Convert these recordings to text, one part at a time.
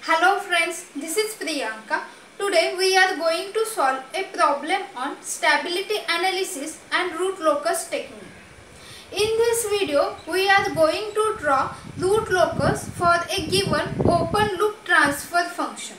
Hello friends, this is Priyanka. Today we are going to solve a problem on stability analysis and root locus technique. In this video, we are going to draw root locus for a given open loop transfer function.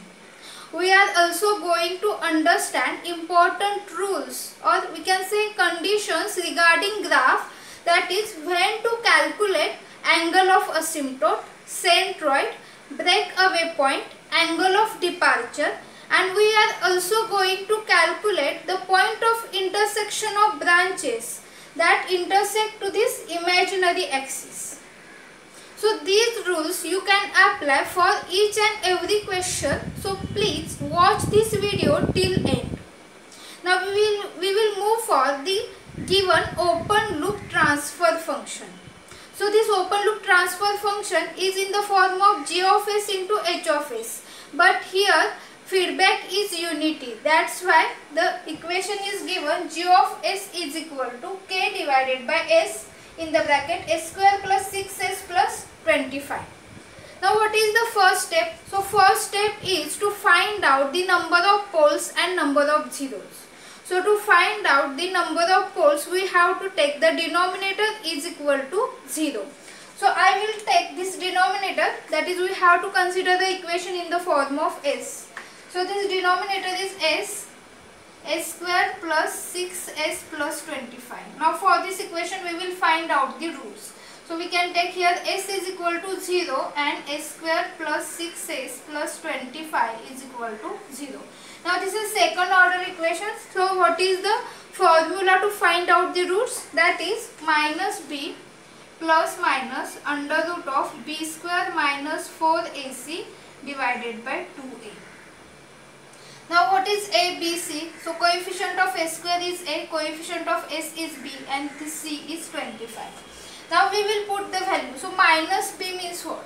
We are also going to understand important rules, or we can say conditions regarding graph, that is when to calculate angle of asymptote, centroid, breakaway point, angle of departure, and we are also going to calculate the point of intersection of branches that intersect to this imaginary axis. So these rules you can apply for each and every question. So please watch this video till end. Now we will move for the given open loop transfer function. So this open loop transfer function is in the form of g of s into h of s. But here feedback is unity. That's why the equation is given g of s is equal to k divided by s in the bracket s square plus 6s plus 25. Now what is the first step? So first step is to find out the number of poles and number of zeros. So to find out the number of poles, we have to take the denominator is equal to 0. So I will take this denominator, that is we have to consider the equation in the form of s. So this denominator is s square plus 6s plus 25. Now for this equation we will find out the roots. So we can take here s is equal to 0 and s square plus 6s plus 25 is equal to 0. Now this is second order equation. So what is the formula to find out the roots? That is minus b plus minus under root of b square minus 4ac divided by 2a. Now what is a, b, c? So coefficient of s square is a, coefficient of s is b, and this c is 25. Now we will put the value. So minus b means what?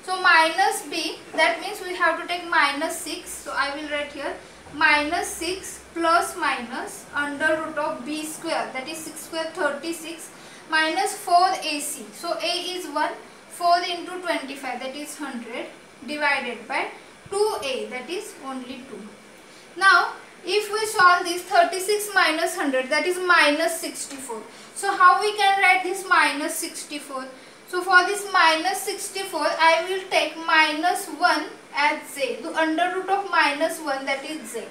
So minus b, that means we have to take minus 6. So I will write here minus 6 plus minus under root of b square, that is 6 square 36, minus 4ac. So a is 1, 4 into 25, that is 100, divided by 2a, that is only 2. Now if we solve this, 36 minus 100, that is minus 64. So how we can write this minus 64? So for this minus 64, I will take minus 1 as z. The under root of minus 1, that is z.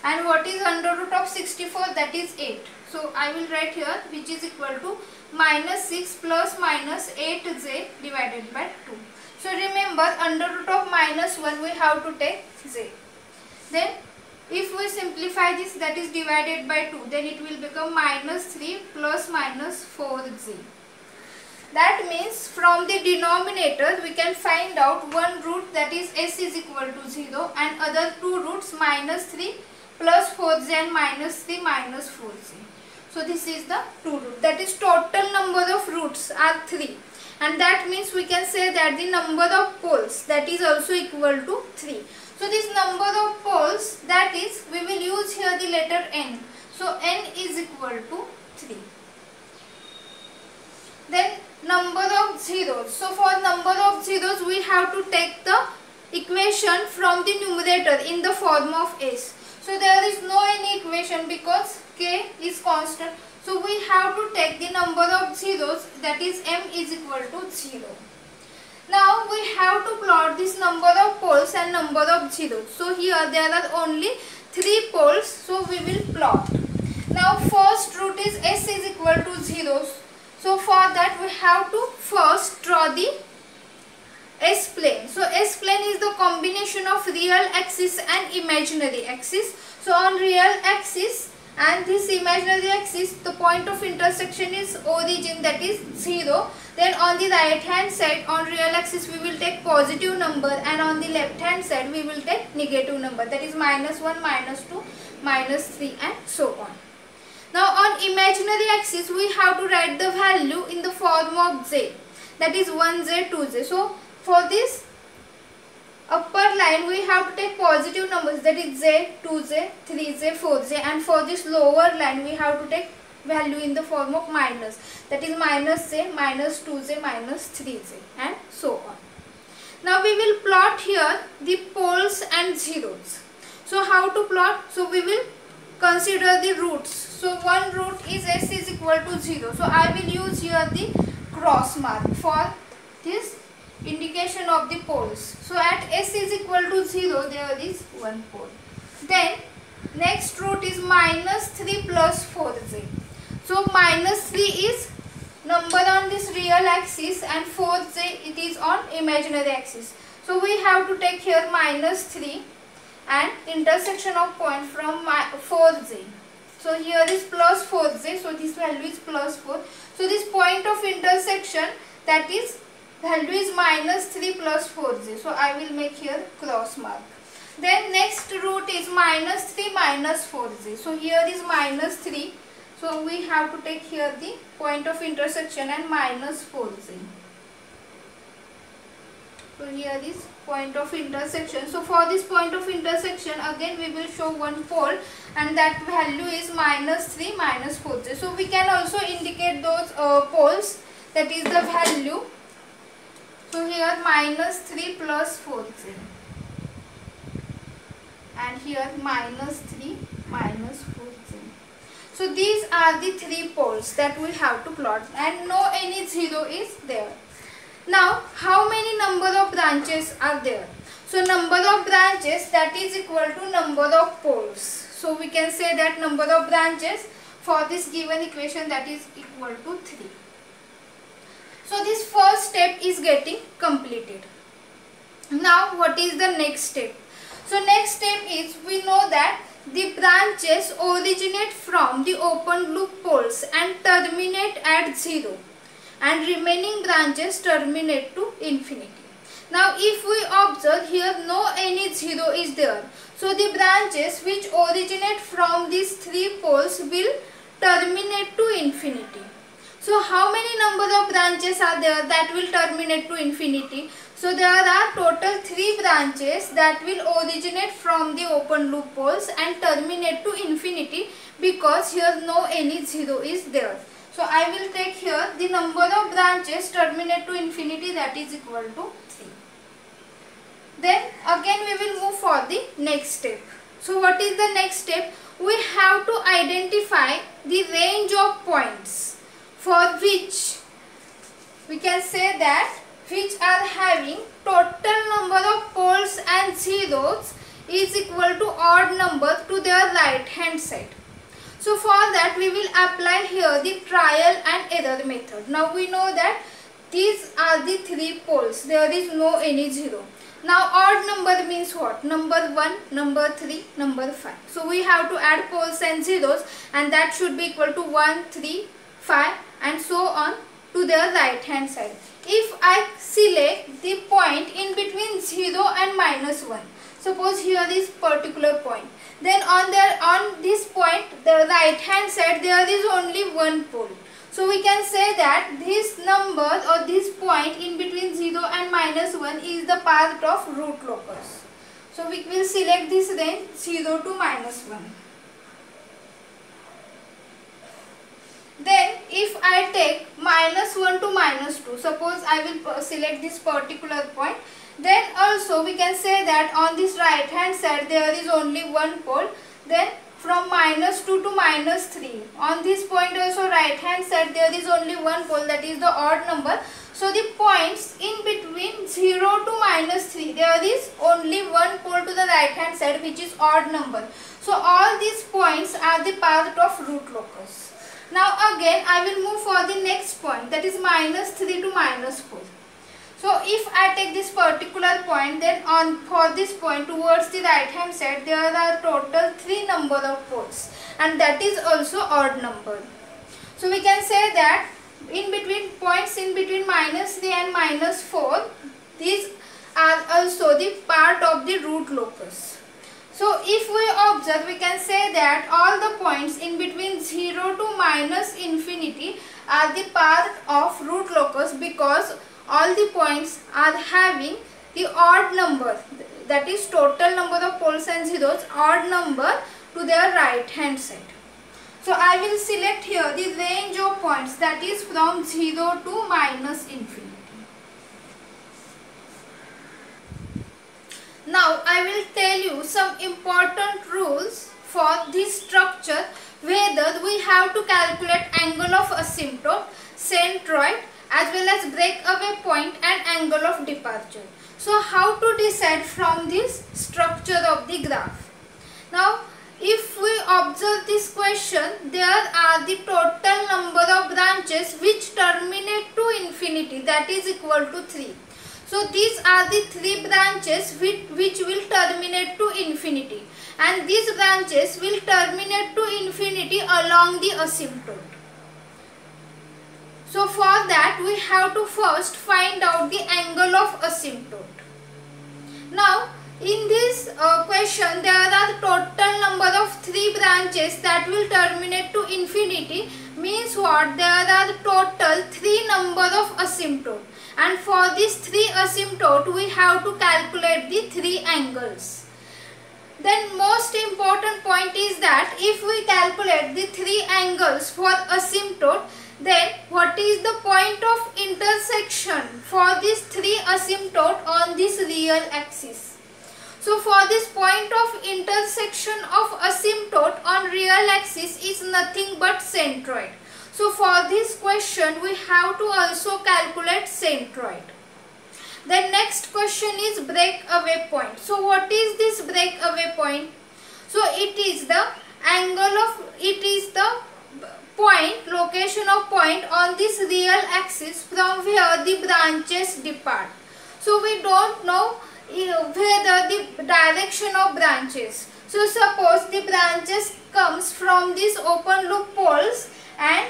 And what is under root of 64? That is 8. So I will write here, which is equal to minus 6 plus minus 8z divided by 2. So remember, under root of minus 1 we have to take z. Then if we simplify this, that is divided by 2, then it will become minus 3 plus minus 4z. That means from the denominator we can find out one root, that is s is equal to 0, and other two roots minus 3 plus 4z and minus 3 minus 4z. So this is the two root, that is total number of roots are 3, and that means we can say that the number of poles, that is also equal to 3. So this number of poles, that is, we will use here the letter n. So n is equal to 3. Then number of zeros. So for number of zeros we have to take the equation from the numerator in the form of s. So there is no any equation because k is constant. So we have to take the number of zeros, that is m is equal to 0. Now we have to plot this number of poles and number of zeros. So here there are only 3 poles, so we will plot. Now first root is s is equal to 0. So for that we have to first draw the s plane. So s plane is the combination of real axis and imaginary axis. So on real axis and this imaginary axis, the point of intersection is origin, that is 0. Then on the right hand side, on real axis we will take positive number, and on the left hand side we will take negative number, that is minus 1, minus 2, minus 3 and so on. Now on imaginary axis we have to write the value in the form of z, that is 1z, 2z. So for this upper line we have to take positive numbers, that is z, 2z, 3z, 4z, and for this lower line we have to take value in the form of minus, that is minus z, minus 2z, minus 3z and so on. Now we will plot here the poles and zeros. So how to plot? So we will consider the roots. So one root is s is equal to 0. So I will use here the cross mark for this indication of the poles. So at s is equal to 0, there is one pole. Then next root is minus 3 plus 4j. So minus 3 is number on this real axis and 4j it is on imaginary axis. So we have to take here minus 3 and intersection of point from 4j. So here is plus 4j, so this value is plus 4. So this point of intersection, that is value is minus 3 plus 4j. So I will make here cross mark. Then next root is minus 3 minus 4j. So here is minus 3. So we have to take here the point of intersection and minus 4j. So here is point of intersection. So for this point of intersection, again we will show one pole and that value is minus 3 minus 4j. So we can also indicate those poles, that is the value. So here minus 3 plus 4j and here minus 3 minus 4j. So these are the three poles that we have to plot and no any zero is there. Now how many number of branches are there? So number of branches, that is equal to number of poles. So we can say that number of branches for this given equation, that is equal to 3. So this first step is getting completed. Now what is the next step? So next step is, we know that the branches originate from the open loop poles and terminate at 0 and remaining branches terminate to infinity. Now if we observe here, no any 0 is there. So the branches which originate from these three poles will terminate to infinity. So how many number of branches are there that will terminate to infinity? So there are total 3 branches that will originate from the open loop poles and terminate to infinity, because here no any 0 is there. So I will take here the number of branches terminate to infinity, that is equal to 3. Then again we will move for the next step. So what is the next step? We have to identify the range of points for which we can say that which are having total number of poles and zeros is equal to odd number to their right hand side. So for that we will apply here the trial and error method. Now we know that these are the 3 poles, there is no any 0. Now odd number means what? Number 1, number 3, number 5. So we have to add poles and zeros, and that should be equal to 1, 3, 5 and so on to their right hand side. If I select the point in between 0 and minus 1, suppose here is particular point, then on this point, the right hand side, there is only one pole. So we can say that this number or this point in between 0 and minus 1 is the part of root locus. So we will select this range 0 to minus 1. Then if I take minus 1 to minus 2, suppose I will select this particular point, then also we can say that on this right hand side there is only one pole. Then from minus 2 to minus 3, on this point also right hand side there is only one pole, that is the odd number. So the points in between 0 to minus 3, there is only one pole to the right hand side which is odd number. So all these points are the part of root locus. Now again I will move for the next point, that is minus 3 to minus 4. So if I take this particular point, then for this point towards the right hand side there are total 3 number of poles, and that is also odd number. So we can say that in between points in between minus 3 and minus 4, these are also the part of the root locus. So if we observe, we can say that all the points in between 0 to minus infinity are the part of root locus, because all the points are having the odd number, that is total number of poles and zeros, odd number to their right hand side. So I will select here the range of points, that is from 0 to minus infinity. tell you some important rules for this structure, whether we have to calculate angle of asymptote, centroid, as well as breakaway point and angle of departure. So how to decide from this structure of the graph? Now if we observe this question, there are the total number of branches which terminate to infinity, that is equal to 3. So these are the 3 branches which will terminate to infinity, and these branches will terminate to infinity along the asymptote. So for that we have to first find out the angle of asymptote. Now in this question there are total number of 3 branches that will terminate to infinity, means what? There are total 3 number of asymptote, and for this 3 asymptote we have to calculate the 3 angles. Then most important point is that if we calculate the 3 angles for asymptote, then what is the point of intersection for this 3 asymptote on this real axis? So for this point of intersection of asymptote on real axis is nothing but centroid. So for this question we have to also calculate centroid. Then next question is breakaway point. So what is this breakaway point? So it is the angle of, it is the point, location of point on this real axis from where the branches depart. So we don't know whether the direction of branches. So suppose the branches comes from these open loop poles, and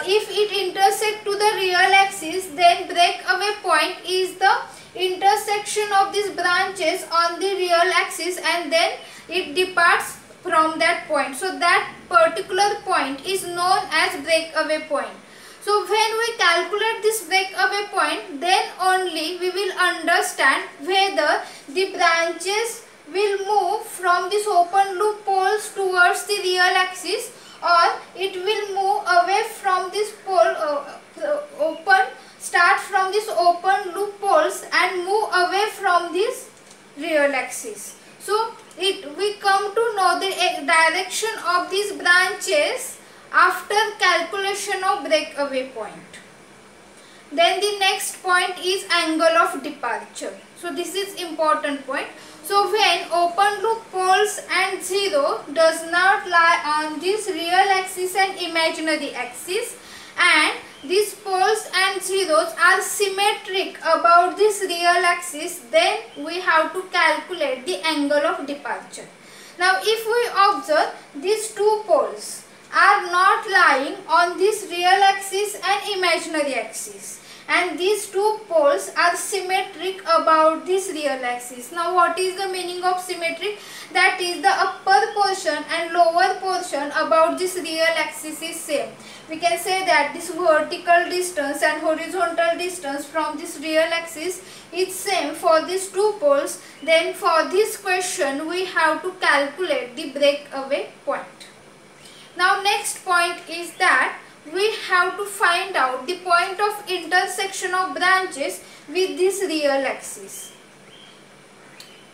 if it intersect to the real axis, then breakaway point is the intersection of these branches on the real axis, and then it departs from that point. So that particular point is known as breakaway point. So when we calculate this breakaway point, then only we will understand whether the branches will move from this open loop poles towards the real axis, or it will move away from this pole, start from this open loop poles and move away from this real axis. So we come to know the direction of these branches after calculation of breakaway point. Then the next point is angle of departure. So this is important point. So when open loop poles and 0 does not lie on this real axis and imaginary axis, and these poles and zeros are symmetric about this real axis, then we have to calculate the angle of departure. Now if we observe, these 2 poles are not lying on this real axis and imaginary axis, and these 2 poles are symmetric about this real axis. Now what is the meaning of symmetric? That is, the upper portion and lower portion about this real axis is same. We can say that this vertical distance and horizontal distance from this real axis is same for these 2 poles. Then for this question we have to calculate the breakaway point. Now next point is that we have to find out the point of intersection of branches with this real axis.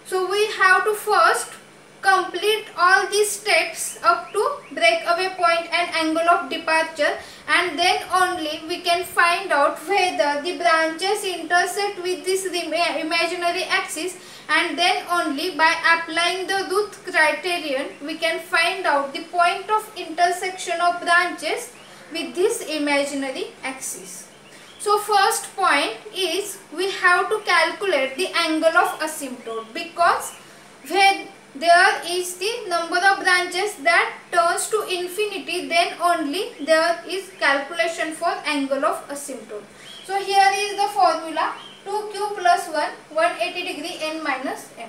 So we have to first complete all these steps up to breakaway point and angle of departure, and then only we can find out whether the branches intersect with this imaginary axis, and then only by applying the Ruth criterion we can find out the point of intersection of branches with this imaginary axis. So first point is we have to calculate the angle of asymptote, because when there is the number of branches that turns to infinity, then only there is calculation for angle of asymptote. So here is the formula: 2q plus 1, 180 degree n minus m,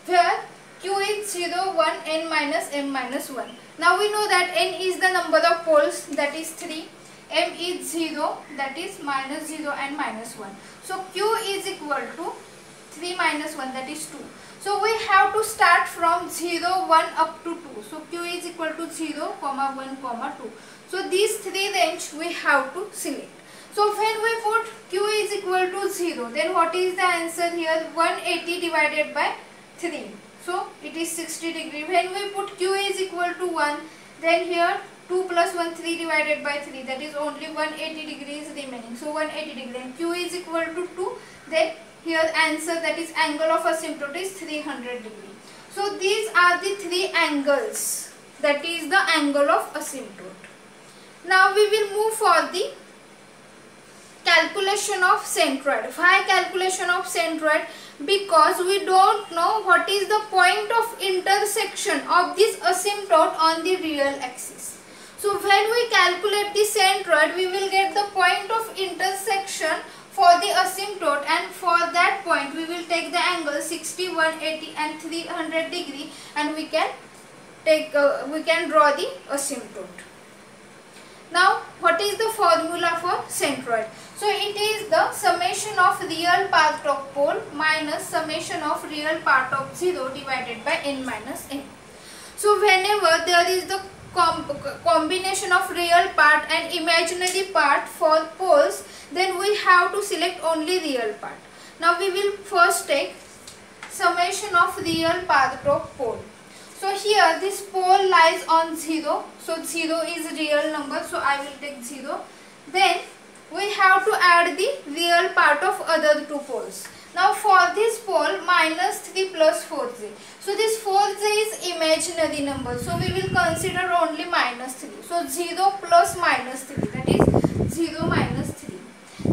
where q is 0, 1, n minus m minus 1. Now we know that n is the number of poles, that is 3, m is 0, that is minus 0 and minus 1. So q is equal to 3 minus 1, that is 2. So we have to start from 0, 1 up to 2. So q is equal to 0, 1, 2. So these 3 range we have to select. So when we put q is equal to 0, then what is the answer here? 180 divided by 3. So it is 60 degree. When we put Q is equal to 1, then here 2 plus 1, 3 divided by 3, that is only 180 degrees remaining. So 180 degree, and Q is equal to 2, then here answer, that is angle of asymptote, is 300 degree. So these are the three angles, that is the angle of asymptote. Now we will move for the calculation of centroid. Why calculation of centroid? Because we don't know what is the point of intersection of this asymptote on the real axis. So when we calculate the centroid, we will get the point of intersection for the asymptote, and for that point we will take the angle 60, 180 and 300 degree, and we can draw the asymptote. Now what is the formula for centroid? So it is the summation of real part of pole minus summation of real part of 0 divided by n minus m. So whenever there is the combination of real part and imaginary part for poles, then we have to select only real part. Now we will first take summation of real part of pole. So here this pole lies on 0, so 0 is real number, so I will take 0. Then we have to add the real part of other two poles. Now for this pole, minus 3 plus 4j. So this 4j is imaginary number, so we will consider only minus 3. So 0 plus minus 3, that is 0 minus 3.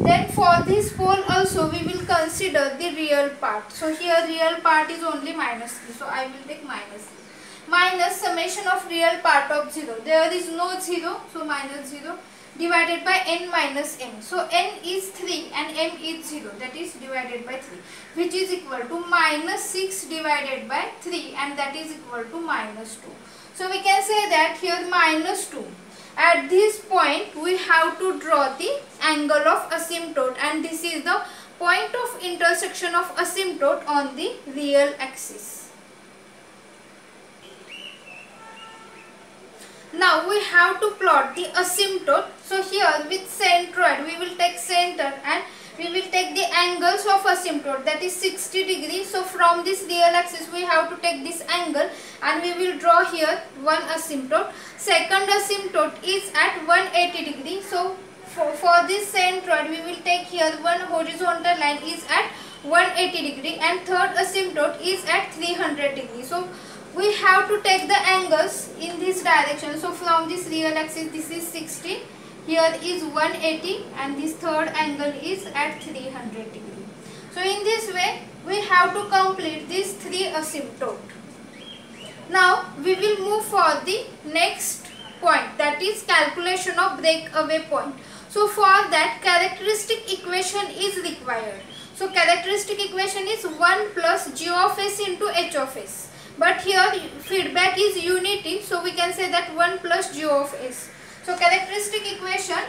Then for this pole also we will consider the real part. So here real part is only minus 3, so I will take minus 3. Minus summation of real part of 0. There is no 0, so minus 0 divided by n minus m. So n is 3 and m is 0, that is divided by 3, which is equal to minus 6 divided by 3, and that is equal to minus 2. So we can say that here minus 2. At this point we have to draw the angle of asymptote, and this is the point of intersection of asymptote on the real axis. Now we have to plot the asymptote. So here with centroid we will take center and we will take the angles of asymptote, that is 60 degrees. So from this real axis we have to take this angle, and we will draw here one asymptote. Second asymptote is at 180 degrees. So for this centroid we will take here one horizontal line is at 180 degree, and third asymptote is at 300 degrees. So we have to take the angles in this direction. So from this real axis this is 60, here is 180, and this third angle is at 300 degree. So in this way we have to complete these three asymptote. Now we will move for the next point, that is calculation of breakaway point. So for that characteristic equation is required. So characteristic equation is 1 plus g of s into h of s. But here feedback is unity, so we can say that 1 plus g of s. So characteristic equation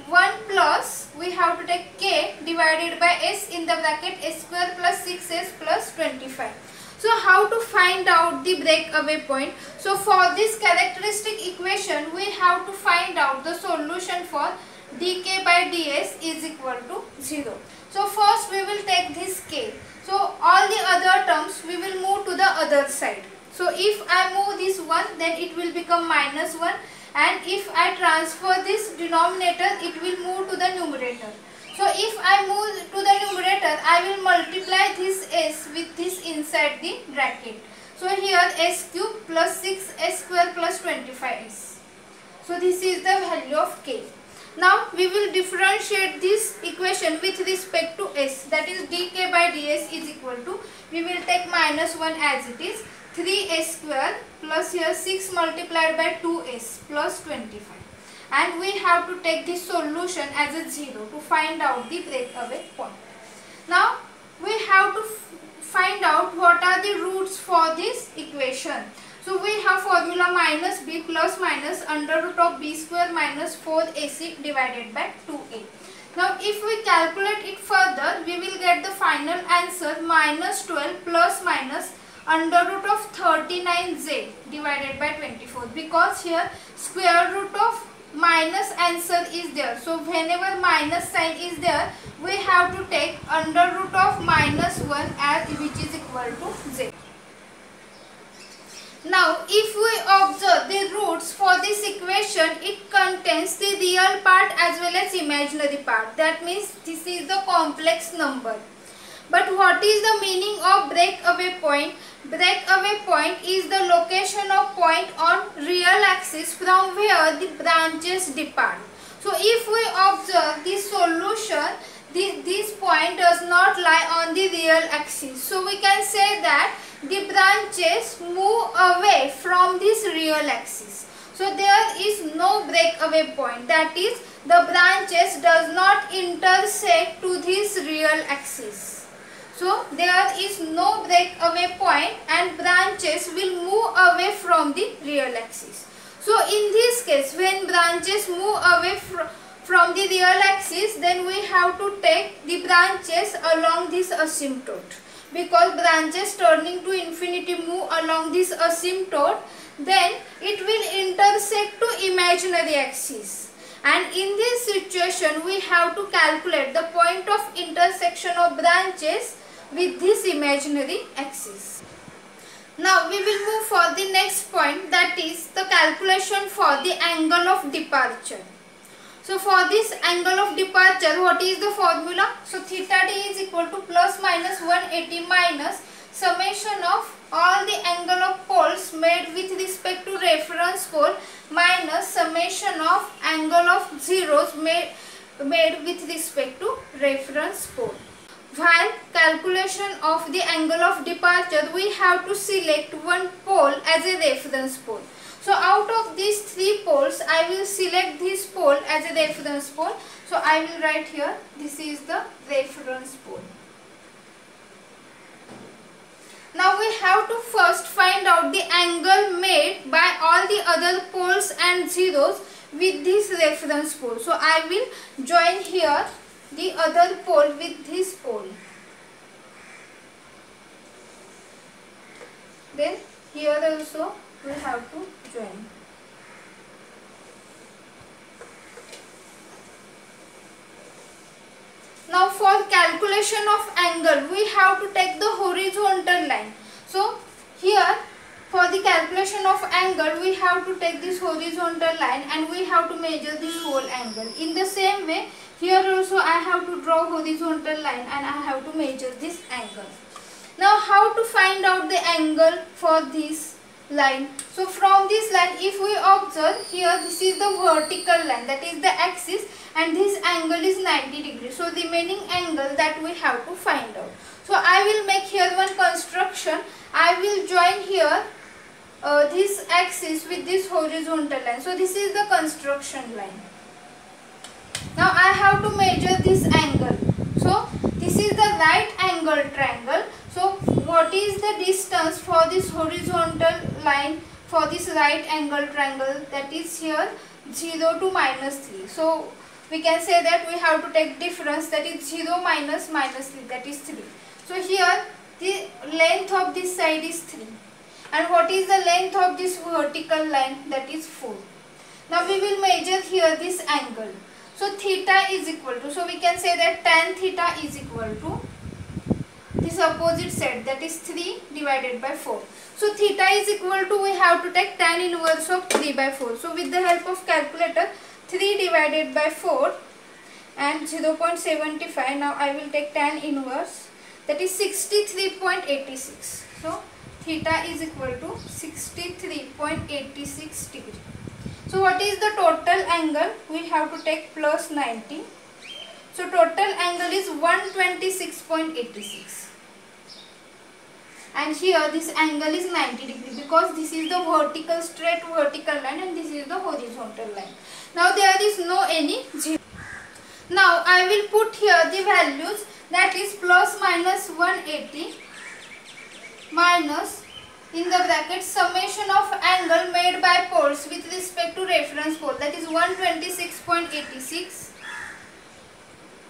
1 plus, we have to take k divided by s in the bracket s square plus 6s plus 25. So how to find out the breakaway point? So for this characteristic equation we have to find out the solution for dk by ds is equal to 0. So first we will take this k. So all the other terms we will move to the other side. So if I move this 1, then it will become minus 1, and if I transfer this denominator, it will move to the numerator. So if I move to the numerator, I will multiply this s with this inside the bracket. So here s cube plus 6s square plus 25s. So this is the value of k. Now we will differentiate this equation with respect to s, that is dk by ds is equal to, we will take minus 1 as it is, 3s square plus here 6 multiplied by 2s plus 25, and we have to take this solution as a 0 to find out the breakaway point. Now we have to find out what are the roots for this equation. So we have formula minus b plus minus under root of b square minus 4ac divided by 2a. Now if we calculate it further, we will get the final answer minus 12 plus minus under root of 39j divided by 24, because here square root of minus answer is there. So whenever minus sign is there, we have to take under root of minus 1 as which is equal to j. the roots for this equation, it contains the real part as well as imaginary part. That means this is the complex number. But what is the meaning of breakaway point? Breakaway point is the location of point on real axis from where the branches depart. So if we observe the solution, this point does not lie on the real axis. So we can say that the branches move away from this real axis. So there is no breakaway point. That is, the branches does not intersect to this real axis. So there is no breakaway point and branches will move away from the real axis. So in this case, when branches move away from the real axis, then we have to take the branches along this asymptote. Because branches turning to infinity move along this asymptote, then it will intersect to imaginary axis. And in this situation, we have to calculate the point of intersection of branches with this imaginary axis. Now we will move for the next point, that is the calculation for the angle of departure. So for this angle of departure, what is the formula? So theta d is equal to plus minus 180 minus summation of all the angle of poles made with respect to reference pole minus summation of angle of zeros made with respect to reference pole. While calculation of the angle of departure, we have to select one pole as a reference pole. So out of these three poles, I will select this pole as a reference pole. So I will write here, this is the reference pole. Now we have to first find out the angle made by all the other poles and zeros with this reference pole. So I will join here the other pole with this pole. Then here also we have to join. Now for calculation of angle, we have to take the horizontal line. So here for the calculation of angle, we have to take this horizontal line and we have to measure this whole angle. In the same way, here also I have to draw horizontal line and I have to measure this angle. Now how to find out the angle for this line? So from this line, if we observe here, this is the vertical line, that is the axis, and this angle is 90 degrees. So remaining angle that we have to find out. So I will make here one construction. I will join here this axis with this horizontal line. So this is the construction line. Now I have to measure this angle. So this is the right angle triangle. So what is the distance for this horizontal line for this right angle triangle? That is here 0 to minus 3. So we can say that we have to take difference, that is 0 minus minus 3, that is 3. So here the length of this side is 3. And what is the length of this vertical line? That is 4. Now we will measure here this angle. So theta is equal to, so we can say that tan theta is equal to this opposite side, that is 3 divided by 4. So theta is equal to, we have to take tan inverse of 3 by 4. So with the help of calculator, 3 divided by 4 and 0.75. Now I will take tan inverse, that is 63.86. So theta is equal to 63.86 degree. So what is the total angle? We have to take plus 90. So total angle is 126.86. And here this angle is 90 degree because this is the vertical, straight vertical line and this is the horizontal line. Now there is no any zero. Now I will put here the values, that is plus minus 180 minus in the bracket summation of angle made by poles with respect to reference pole, that is 126.86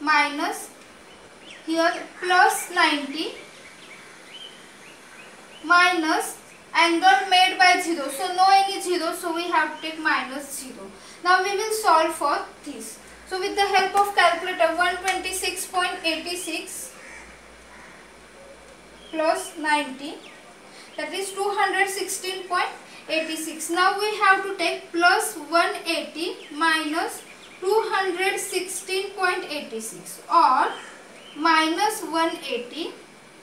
minus here plus 90 minus angle made by 0. So no any 0, so we have to take minus 0. Now we will solve for this. So with the help of calculator, 126.86 plus 90, that is 216.86. 86. Now we have to take plus 180 minus 216.86 or minus 180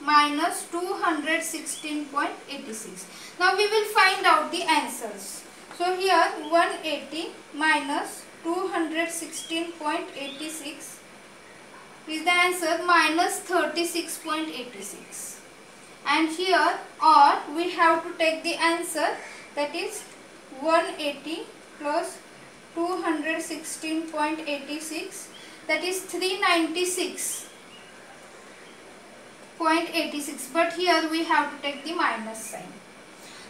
minus 216.86. Now we will find out the answers. So here 180 minus 216.86 is the answer, minus 36.86. And here or we have to take the answer, that is 180 plus 216.86, that is 396.86, but here we have to take the minus sign.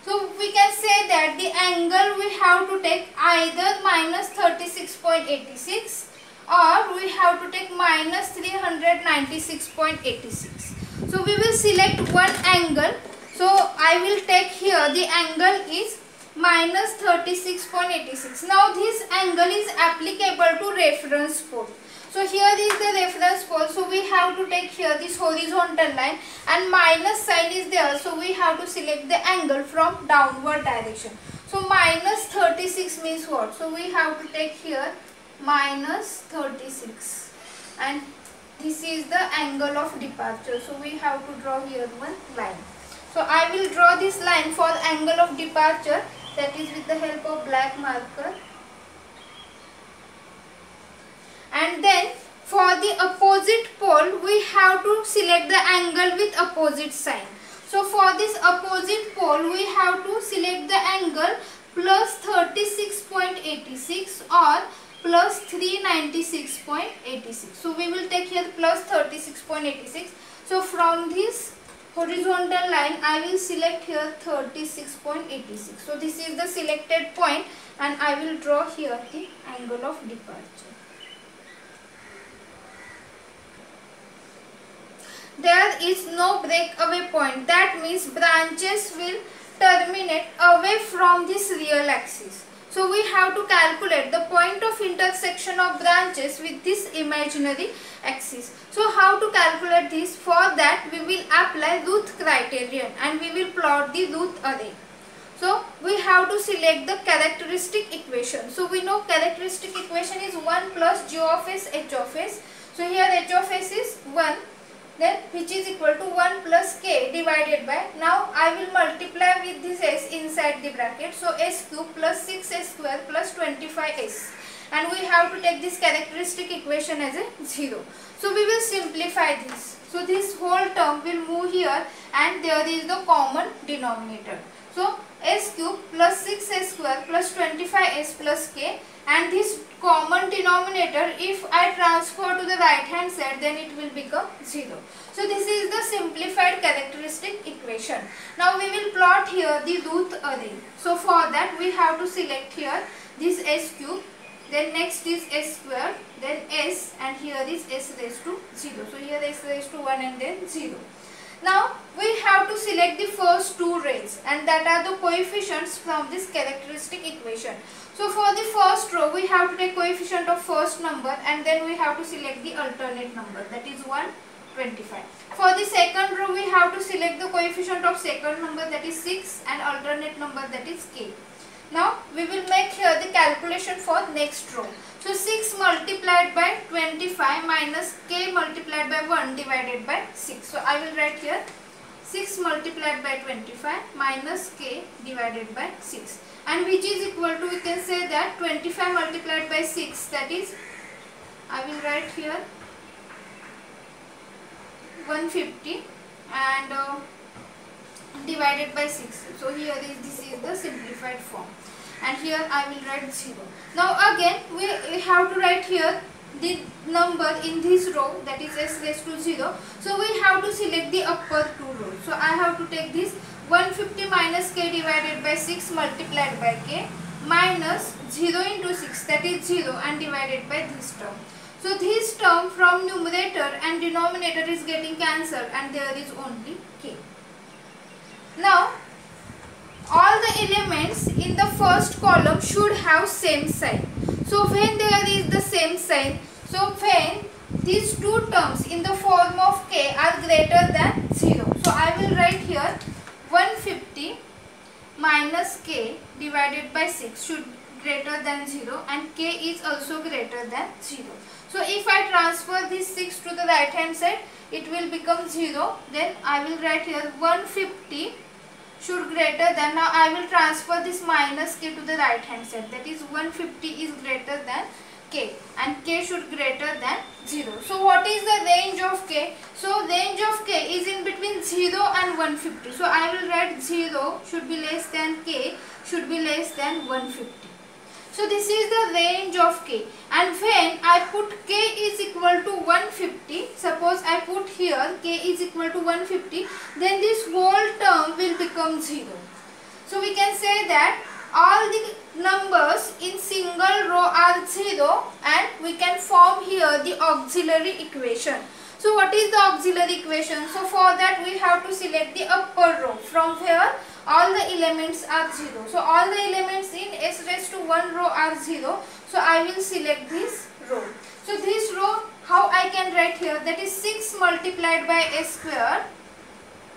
So we can say that the angle we have to take either minus 36.86 or we have to take minus 396.86. So we will select one angle. So I will take here the angle is minus 36.86. Now this angle is applicable to reference pole. So here is the reference pole. So we have to take here this horizontal line and minus sign is there. So we have to select the angle from downward direction. So minus 36 means what? So we have to take here minus 36 and this is the angle of departure. So we have to draw here one line. So I will draw this line for angle of departure, that is with the help of black marker. And then for the opposite pole we have to select the angle with opposite sign. So for this opposite pole we have to select the angle plus 36.86 or plus 396.86. So we will take here plus 36.86. So from this horizontal line I will select here 36.86. So this is the selected point and I will draw here the angle of departure. There is no breakaway point. That means branches will terminate away from this real axis. So we have to calculate the point of intersection of branches with this imaginary axis. So how to calculate this? For that we will apply Routh criterion and we will plot the Routh array. So we have to select the characteristic equation. So we know characteristic equation is 1 plus g of s h of s. So here h of s is 1. Then which is equal to 1 plus k divided by, now I will multiply with this s inside the bracket. So s cube plus 6s square plus 25s, and we have to take this characteristic equation as a 0. So we will simplify this. So this whole term will move here and there is the common denominator. So s cube plus 6s square plus 25s plus k, and this common denominator if I transfer to the right hand side then it will become 0. So this is the simplified characteristic equation. Now we will plot here the Routh array. So for that we have to select here this s cube, then next is s square, then s, and here is s raised to 0. So here s raised to 1 and then 0. Now we have to select the first two rays and that are the coefficients from this characteristic equation. So for the first row we have to take coefficient of first number and then we have to select the alternate number, that is 125. For the second row we have to select the coefficient of second number, that is 6, and alternate number, that is k. Now we will make here the calculation for next row. So 6 multiplied by 25 minus k multiplied by 1 divided by 6. So I will write here 6 multiplied by 25 minus k divided by 6, and which is equal to, we can say that 25 multiplied by 6, that is, I will write here 150 and divided by 6. So here is, this is the simplified form, and here I will write 0. Now again we have to write here the number in this row, that is s raised to 0. So we have to select the upper two rows. So I have to take this 150 minus k divided by 6 multiplied by k minus 0 into 6, that is 0, and divided by this term. So this term from numerator and denominator is getting cancelled and there is only k. Now all the elements in the first column should have same sign. So when there is the same sign, so when these two terms in the form of k are greater than 0. So I will write here 150 minus k divided by 6 should greater than 0 and k is also greater than 0. So if I transfer this 6 to the right hand side, it will become 0. Then I will write here 150 should greater than, now I will transfer this minus k to the right hand side, that is 150 is greater than k and k should greater than 0. So what is the range of k? So range of k is in between 0 and 150. So I will write 0 should be less than k should be less than 150. So this is the range of k, and when I put k is equal to 150, suppose I put here k is equal to 150, then this whole term will become 0. So we can say that all the numbers in single row are 0 and we can form here the auxiliary equation. So what is the auxiliary equation? So for that we have to select the upper row from where all the elements are 0. So all the elements in s raised to 1 row are 0. So I will select this row. So this row, how I can write here, that is 6 multiplied by s square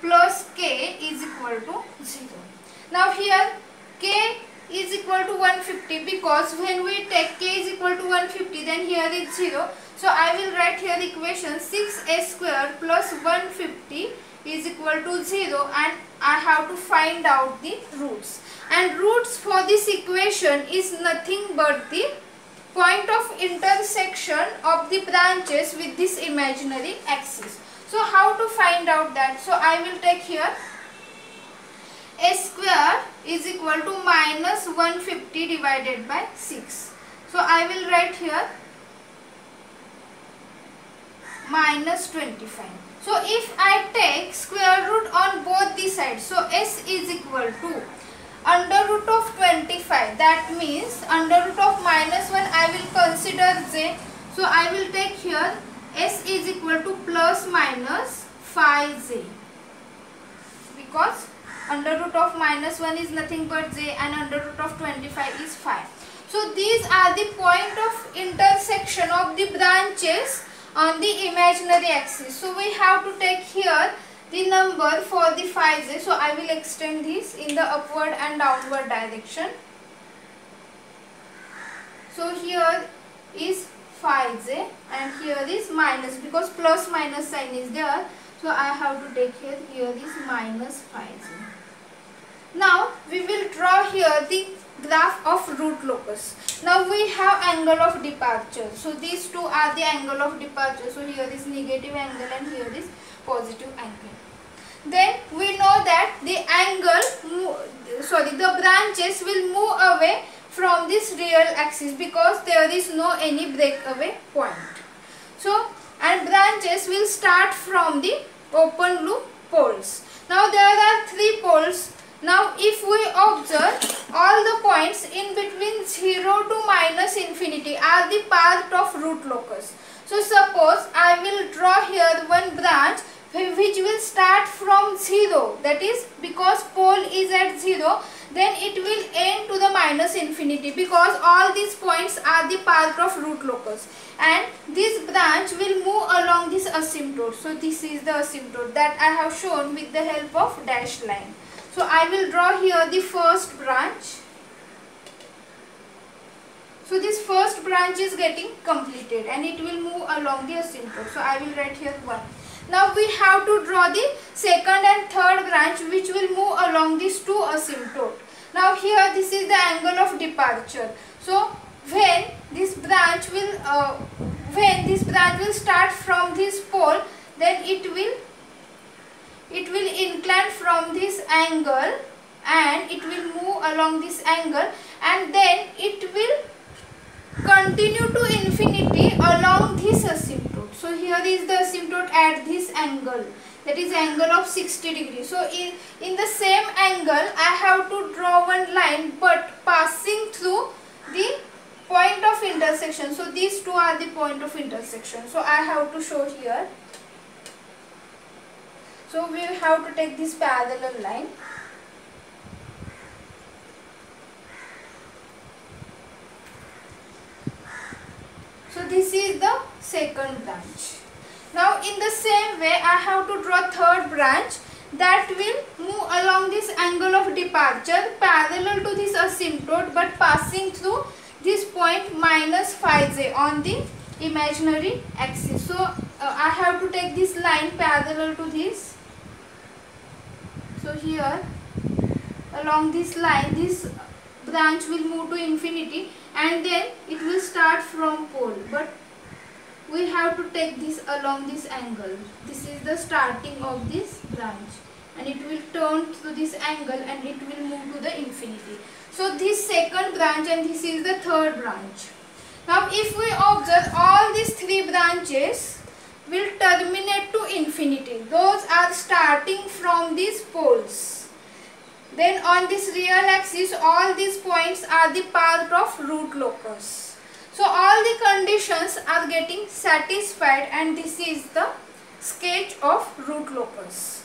plus k is equal to 0. Now here k is equal to 150 because when we take k is equal to 150, then here is 0. So I will write here the equation 6s square plus 150 is equal to 0, and I have to find out the roots. And roots for this equation is nothing but the point of intersection of the branches with this imaginary axis. So how to find out that? So I will take here s square is equal to minus 150 divided by 6. So I will write here minus 25. So if I take square root on both the sides, so s is equal to under root of 25, that means under root of minus 1 I will consider j. So I will take here s is equal to plus minus 5j, because under root of minus 1 is nothing but j and under root of 25 is 5. So these are the point of intersection of the branches on the imaginary axis. So we have to take here the number for the 5j. So I will extend this in the upward and downward direction. So here is 5j and here is minus, because plus minus sign is there. So I have to take here is minus 5j. Now we will draw here the graph of root locus. Now we have angle of departure. So these two are the angle of departure. So here is negative angle and here is positive angle. Then we know that the the branches will move away from this real axis because there is no any breakaway point. So and branches will start from the open loop poles. Now there are 3 poles. Now if we observe, all the points in between 0 to minus infinity are the part of root locus. So suppose I will draw here one branch which will start from 0, that is because pole is at 0, then it will end to the minus infinity because all these points are the part of root locus, and this branch will move along this asymptote. So this is the asymptote that I have shown with the help of dashed line. So I will draw here the first branch. So this first branch is getting completed and it will move along the asymptote. So I will write here 1. Now we have to draw the second and third branch which will move along these 2 asymptote. Now here this is the angle of departure. So when this branch will start from this pole, then it will incline from this angle and it will move along this angle, and then it will continue to infinity along this asymptote. So here is the asymptote at this angle, that is angle of 60 degrees. So in the same angle I have to draw one line but passing through the point of intersection. So these 2 are the point of intersection. So I have to show here. So we have to take this parallel line. So this is the second branch. Now in the same way I have to draw third branch. that will move along this angle of departure parallel to this asymptote but passing through this point minus phi j on the imaginary axis. So I have to take this line parallel to this. So here along this line this branch will move to infinity and then it will start from pole, but we have to take this along this angle. This is the starting of this branch and it will turn to this angle and it will move to the infinity. So this second branch and this is the third branch. Now if we observe, all these three branches will terminate to infinity. Those are starting from these poles. Then on this real axis all these points are the part of root locus. So all the conditions are getting satisfied and this is the sketch of root locus.